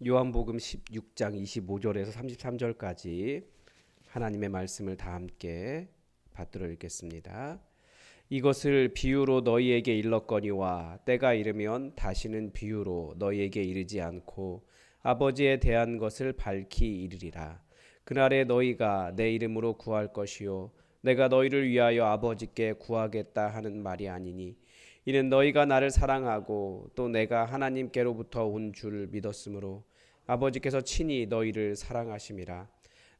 요한복음 16장 25절에서 33절까지 하나님의 말씀을 다 함께 받들어 읽겠습니다. 이것을 비유로 너희에게 일렀거니와 때가 이르면 다시는 비유로 너희에게 이르지 않고 아버지에 대한 것을 밝히 이르리라. 그날에 너희가 내 이름으로 구할 것이요 내가 너희를 위하여 아버지께 구하겠다 하는 말이 아니니 이는 너희가 나를 사랑하고 또 내가 하나님께로부터 온 줄 믿었으므로 아버지께서 친히 너희를 사랑하심이라.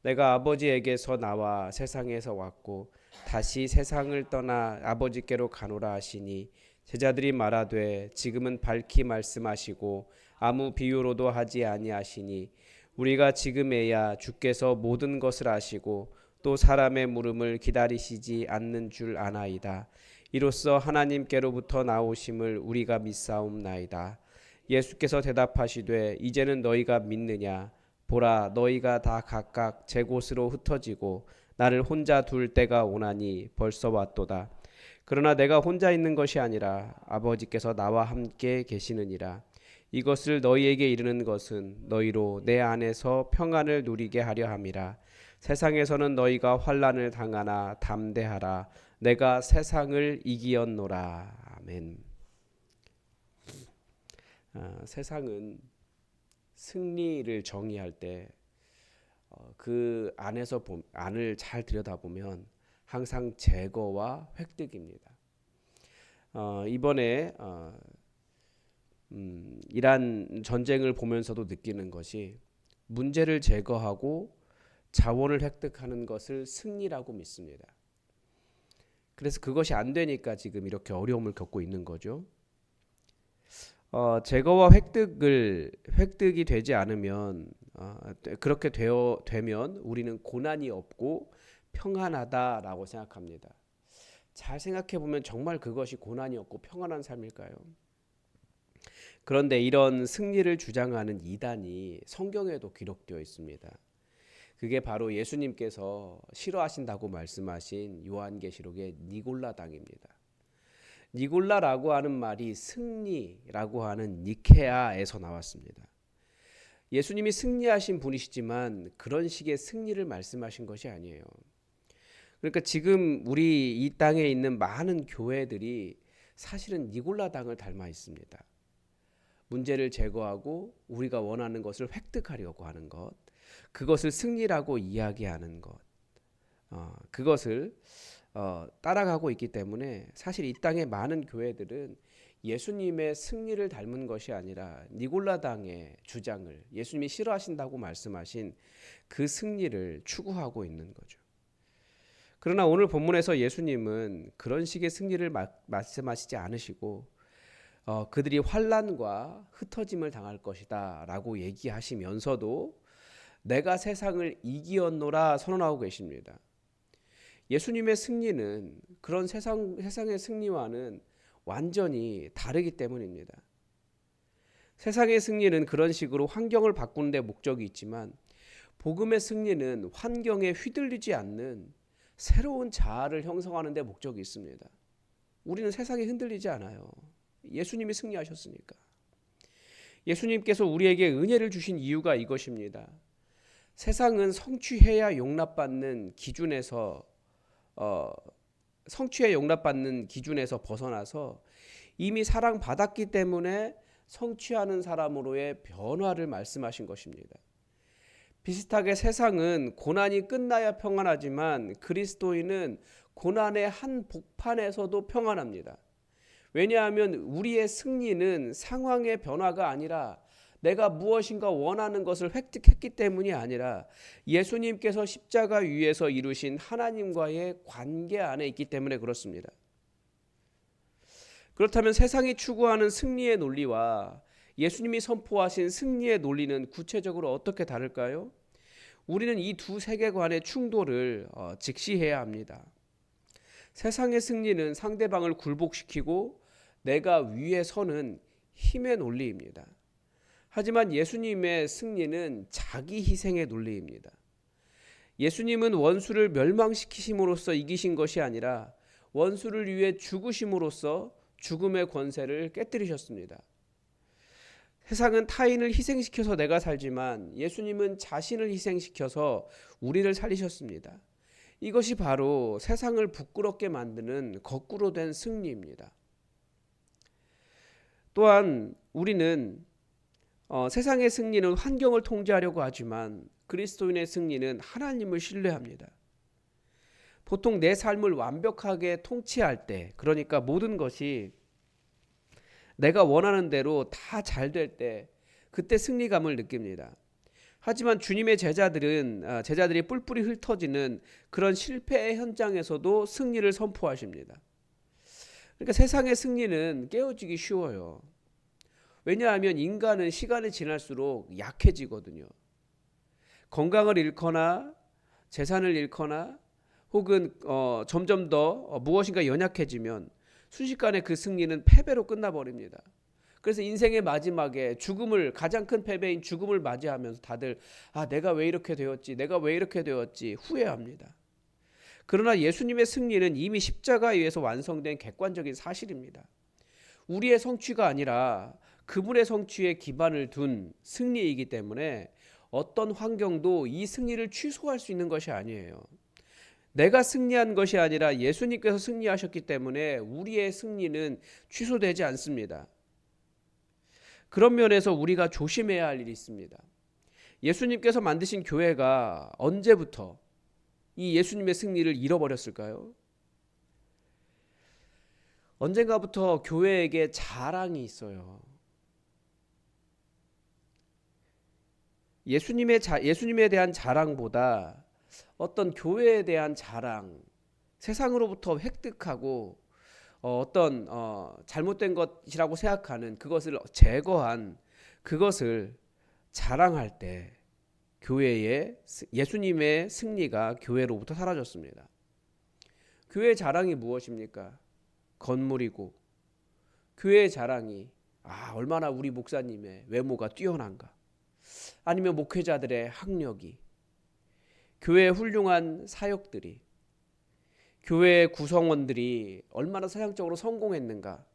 내가 아버지에게서 나와 세상에서 왔고 다시 세상을 떠나 아버지께로 가노라 하시니 제자들이 말하되 지금은 밝히 말씀하시고 아무 비유로도 하지 아니하시니 우리가 지금에야 주께서 모든 것을 아시고 또 사람의 물음을 기다리시지 않는 줄 아나이다. 이로써 하나님께로부터 나오심을 우리가 믿사옵나이다. 예수께서 대답하시되 이제는 너희가 믿느냐? 보라, 너희가 다 각각 제 곳으로 흩어지고 나를 혼자 둘 때가 오나니 벌써 왔도다. 그러나 내가 혼자 있는 것이 아니라 아버지께서 나와 함께 계시느니라. 이것을 너희에게 이르는 것은 너희로 내 안에서 평안을 누리게 하려 함이라. 세상에서는 너희가 환난을 당하나 담대하라. 내가 세상을 이기었노라. 아멘. 세상은 승리를 정의할 때 그 안을 잘 들여다보면 항상 제거와 획득입니다. 이번에 이란 전쟁을 보면서도 느끼는 것이 문제를 제거하고 자원을 획득하는 것을 승리라고 믿습니다. 그래서 그것이 안 되니까 지금 이렇게 어려움을 겪고 있는 거죠. 제거와 획득이 되지 않으면 그렇게 되면 우리는 고난이 없고 평안하다라고 생각합니다. 잘 생각해 보면 정말 그것이 고난이 없고 평안한 삶일까요? 그런데 이런 승리를 주장하는 이단이 성경에도 기록되어 있습니다. 그게 바로 예수님께서 싫어하신다고 말씀하신 요한계시록의 니골라당입니다. 니골라라고 하는 말이 승리라고 하는 니케아에서 나왔습니다. 예수님이 승리하신 분이시지만 그런 식의 승리를 말씀하신 것이 아니에요. 그러니까 지금 우리 이 땅에 있는 많은 교회들이 사실은 니골라당을 닮아 있습니다. 문제를 제거하고 우리가 원하는 것을 획득하려고 하는 것, 그것을 승리라고 이야기하는 것, 그것을 따라가고 있기 때문에 사실 이 땅의 많은 교회들은 예수님의 승리를 닮은 것이 아니라 니골라당의 주장을, 예수님이 싫어하신다고 말씀하신 그 승리를 추구하고 있는 거죠. 그러나 오늘 본문에서 예수님은 그런 식의 승리를 말씀하시지 않으시고 그들이 환난과 흩어짐을 당할 것이다 라고 얘기하시면서도 내가 세상을 이기었노라 선언하고 계십니다. 예수님의 승리는 그런 세상의 승리와는 완전히 다르기 때문입니다. 세상의 승리는 그런 식으로 환경을 바꾸는 데 목적이 있지만 복음의 승리는 환경에 휘둘리지 않는 새로운 자아를 형성하는 데 목적이 있습니다. 우리는 세상에 흔들리지 않아요. 예수님이 승리하셨으니까. 예수님께서 우리에게 은혜를 주신 이유가 이것입니다. 세상은 성취해야 용납받는 기준에서 벗어나서 이미 사랑받았기 때문에 성취하는 사람으로의 변화를 말씀하신 것입니다. 비슷하게 세상은 고난이 끝나야 평안하지만 그리스도인은 고난의 한 복판에서도 평안합니다. 왜냐하면 우리의 승리는 상황의 변화가 아니라 내가 무엇인가 원하는 것을 획득했기 때문이 아니라 예수님께서 십자가 위에서 이루신 하나님과의 관계 안에 있기 때문에 그렇습니다. 그렇다면 세상이 추구하는 승리의 논리와 예수님이 선포하신 승리의 논리는 구체적으로 어떻게 다를까요? 우리는 이 두 세계관의 충돌을 직시해야 합니다. 세상의 승리는 상대방을 굴복시키고 내가 위에 서는 힘의 논리입니다. 하지만 예수님의 승리는 자기 희생의 논리입니다. 예수님은 원수를 멸망시키심으로써 이기신 것이 아니라 원수를 위해 죽으심으로써 죽음의 권세를 깨뜨리셨습니다. 세상은 타인을 희생시켜서 내가 살지만 예수님은 자신을 희생시켜서 우리를 살리셨습니다. 이것이 바로 세상을 부끄럽게 만드는 거꾸로 된 승리입니다. 또한 우리는 세상의 승리는 환경을 통제하려고 하지만 그리스도인의 승리는 하나님을 신뢰합니다. 보통 내 삶을 완벽하게 통치할 때, 그러니까 모든 것이 내가 원하는 대로 다 잘 될 때, 그때 승리감을 느낍니다. 하지만 주님의 제자들이 뿔뿔이 흩어지는 그런 실패의 현장에서도 승리를 선포하십니다. 그러니까 세상의 승리는 깨어지기 쉬워요. 왜냐하면 인간은 시간이 지날수록 약해지거든요. 건강을 잃거나 재산을 잃거나 혹은 점점 더 무엇인가 연약해지면 순식간에 그 승리는 패배로 끝나버립니다. 그래서 인생의 마지막에 가장 큰 패배인 죽음을 맞이하면서 다들 내가 왜 이렇게 되었지 후회합니다. 그러나 예수님의 승리는 이미 십자가에 의해서 완성된 객관적인 사실입니다. 우리의 성취가 아니라 그분의 성취에 기반을 둔 승리이기 때문에 어떤 환경도 이 승리를 취소할 수 있는 것이 아니에요. 내가 승리한 것이 아니라 예수님께서 승리하셨기 때문에 우리의 승리는 취소되지 않습니다. 그런 면에서 우리가 조심해야 할 일이 있습니다. 예수님께서 만드신 교회가 언제부터 이 예수님의 승리를 잃어버렸을까요? 언젠가부터 교회에게 자랑이 있어요. 예수님에 대한 자랑보다 어떤 교회에 대한 자랑, 세상으로부터 획득하고 어떤 잘못된 것이라고 생각하는 그것을 제거한 그것을 자랑할 때 예수님의 승리가 교회로부터 사라졌습니다. 교회의 자랑이 무엇입니까? 건물이고, 교회의 자랑이 얼마나 우리 목사님의 외모가 뛰어난가, 아니면 목회자들의 학력이, 교회의 훌륭한 사역들이, 교회의 구성원들이 얼마나 사역적으로 성공했는가,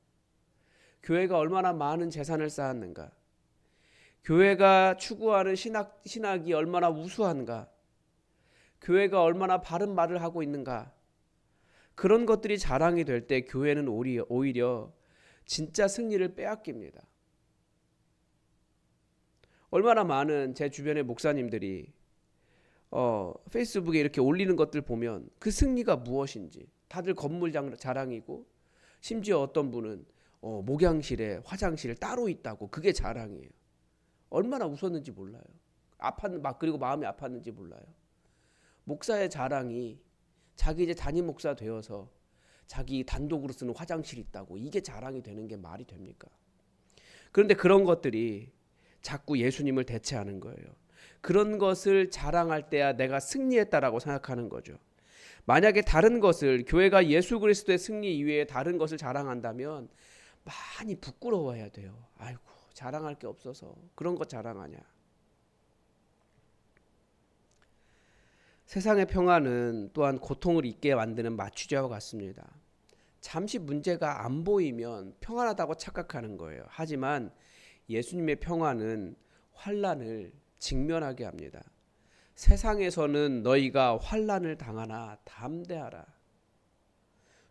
교회가 얼마나 많은 재산을 쌓았는가, 교회가 추구하는 신학이 얼마나 우수한가, 교회가 얼마나 바른 말을 하고 있는가, 그런 것들이 자랑이 될 때 교회는 오히려 진짜 승리를 빼앗깁니다. 얼마나 많은 제 주변의 목사님들이 페이스북에 이렇게 올리는 것들 보면 그 승리가 무엇인지, 다들 건물 자랑이고, 심지어 어떤 분은 목양실에 화장실 따로 있다고, 그게 자랑이에요. 얼마나 웃었는지 몰라요. 그리고 마음이 아팠는지 몰라요. 목사의 자랑이 자기 이제 담임 목사 되어서 자기 단독으로 쓰는 화장실이 있다고, 이게 자랑이 되는 게 말이 됩니까? 그런데 그런 것들이 자꾸 예수님을 대체하는 거예요. 그런 것을 자랑할 때야 내가 승리했다라고 생각하는 거죠. 만약에 다른 것을, 교회가 예수 그리스도의 승리 이외에 다른 것을 자랑한다면 많이 부끄러워해야 돼요. 아이고, 자랑할 게 없어서 그런 것 자랑하냐. 세상의 평화는 또한 고통을 잊게 만드는 마취제와 같습니다. 잠시 문제가 안 보이면 평안하다고 착각하는 거예요. 하지만 예수님의 평화는 환난을 직면하게 합니다. 세상에서는 너희가 환난을 당하나 담대하라.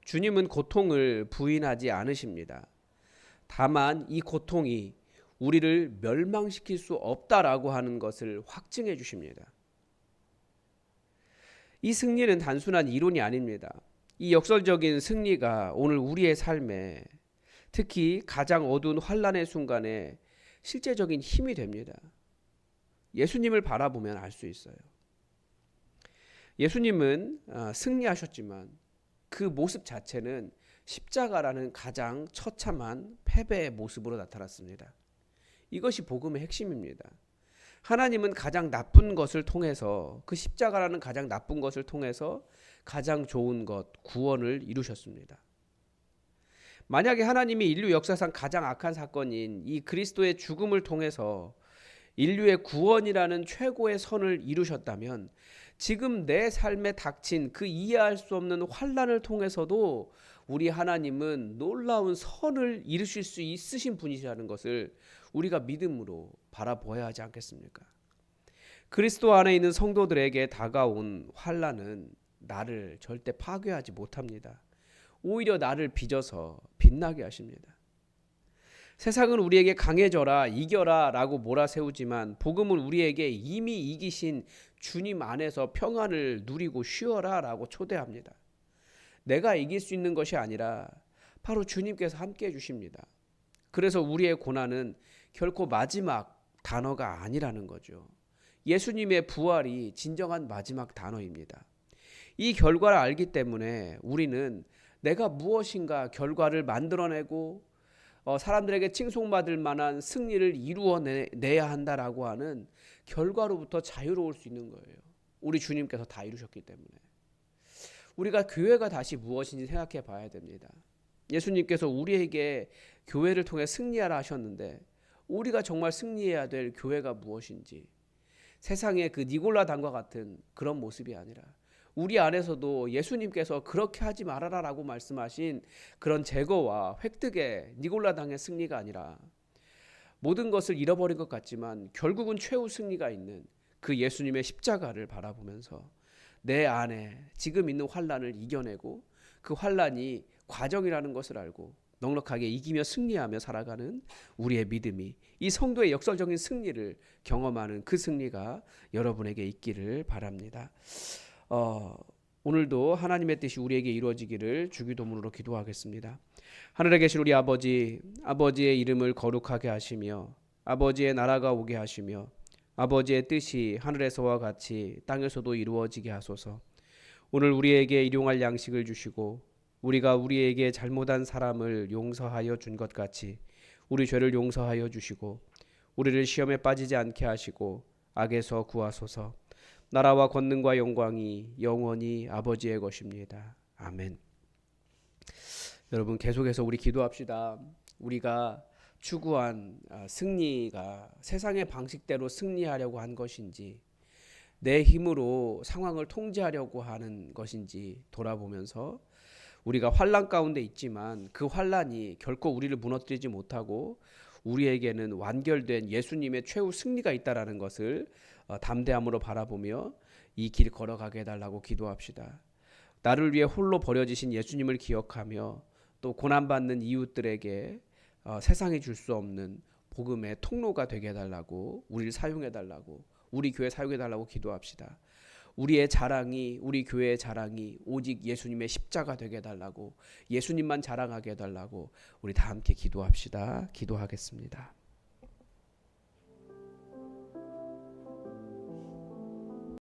주님은 고통을 부인하지 않으십니다. 다만 이 고통이 우리를 멸망시킬 수 없다라고 하는 것을 확증해 주십니다. 이 승리는 단순한 이론이 아닙니다. 이 역설적인 승리가 오늘 우리의 삶에, 특히 가장 어두운 환난의 순간에 실제적인 힘이 됩니다. 예수님을 바라보면 알 수 있어요. 예수님은 승리하셨지만 그 모습 자체는 십자가라는 가장 처참한 패배의 모습으로 나타났습니다. 이것이 복음의 핵심입니다. 하나님은 가장 나쁜 것을 통해서, 그 십자가라는 가장 나쁜 것을 통해서 가장 좋은 것, 구원을 이루셨습니다. 만약에 하나님이 인류 역사상 가장 악한 사건인 이 그리스도의 죽음을 통해서 인류의 구원이라는 최고의 선을 이루셨다면, 지금 내 삶에 닥친 그 이해할 수 없는 환난을 통해서도 우리 하나님은 놀라운 선을 이루실 수 있으신 분이시라는 것을 우리가 믿음으로 바라보아야 하지 않겠습니까? 그리스도 안에 있는 성도들에게 다가온 환난은 나를 절대 파괴하지 못합니다. 오히려 나를 빚어서 빛나게 하십니다. 세상은 우리에게 강해져라, 이겨라 라고 몰아세우지만 복음은 우리에게 이미 이기신 주님 안에서 평안을 누리고 쉬어라 라고 초대합니다. 내가 이길 수 있는 것이 아니라 바로 주님께서 함께 해주십니다. 그래서 우리의 고난은 결코 마지막 단어가 아니라는 거죠. 예수님의 부활이 진정한 마지막 단어입니다. 이 결과를 알기 때문에 우리는 내가 무엇인가 결과를 만들어내고 사람들에게 칭송받을 만한 승리를 이루어내야 한다라고 하는 결과로부터 자유로울 수 있는 거예요. 우리 주님께서 다 이루셨기 때문에. 우리가 교회가 다시 무엇인지 생각해 봐야 됩니다. 예수님께서 우리에게 교회를 통해 승리하라 하셨는데 우리가 정말 승리해야 될 교회가 무엇인지, 세상의 그 니골라당과 같은 그런 모습이 아니라 우리 안에서도 예수님께서 그렇게 하지 말아라라고 말씀하신 그런 제거와 획득의 니골라당의 승리가 아니라 모든 것을 잃어버린 것 같지만 결국은 최후 승리가 있는 그 예수님의 십자가를 바라보면서 내 안에 지금 있는 환난을 이겨내고 그 환난이 과정이라는 것을 알고 넉넉하게 이기며 승리하며 살아가는 우리의 믿음이, 이 성도의 역설적인 승리를 경험하는 그 승리가 여러분에게 있기를 바랍니다. 오늘도 하나님의 뜻이 우리에게 이루어지기를 주기도문으로 기도하겠습니다. 하늘에 계신 우리 아버지, 아버지의 이름을 거룩하게 하시며 아버지의 나라가 오게 하시며 아버지의 뜻이 하늘에서와 같이 땅에서도 이루어지게 하소서. 오늘 우리에게 일용할 양식을 주시고 우리가 우리에게 잘못한 사람을 용서하여 준 것 같이 우리 죄를 용서하여 주시고 우리를 시험에 빠지지 않게 하시고 악에서 구하소서. 나라와 권능과 영광이 영원히 아버지의 것입니다. 아멘. 여러분 계속해서 우리 기도합시다. 우리가 추구한 승리가 세상의 방식대로 승리하려고 한 것인지 내 힘으로 상황을 통제하려고 하는 것인지 돌아보면서 우리가 환난 가운데 있지만 그 환난이 결코 우리를 무너뜨리지 못하고 우리에게는 완결된 예수님의 최후 승리가 있다라는 것을 담대함으로 바라보며 이 길 걸어가게 해달라고 기도합시다. 나를 위해 홀로 버려지신 예수님을 기억하며 또 고난받는 이웃들에게 세상이 줄 수 없는 복음의 통로가 되게 해달라고, 우리를 사용해달라고, 우리 교회 사용해달라고 기도합시다. 우리의 자랑이, 우리 교회의 자랑이 오직 예수님의 십자가 되게 해달라고, 예수님만 자랑하게 해달라고 우리 다 함께 기도합시다. 기도하겠습니다.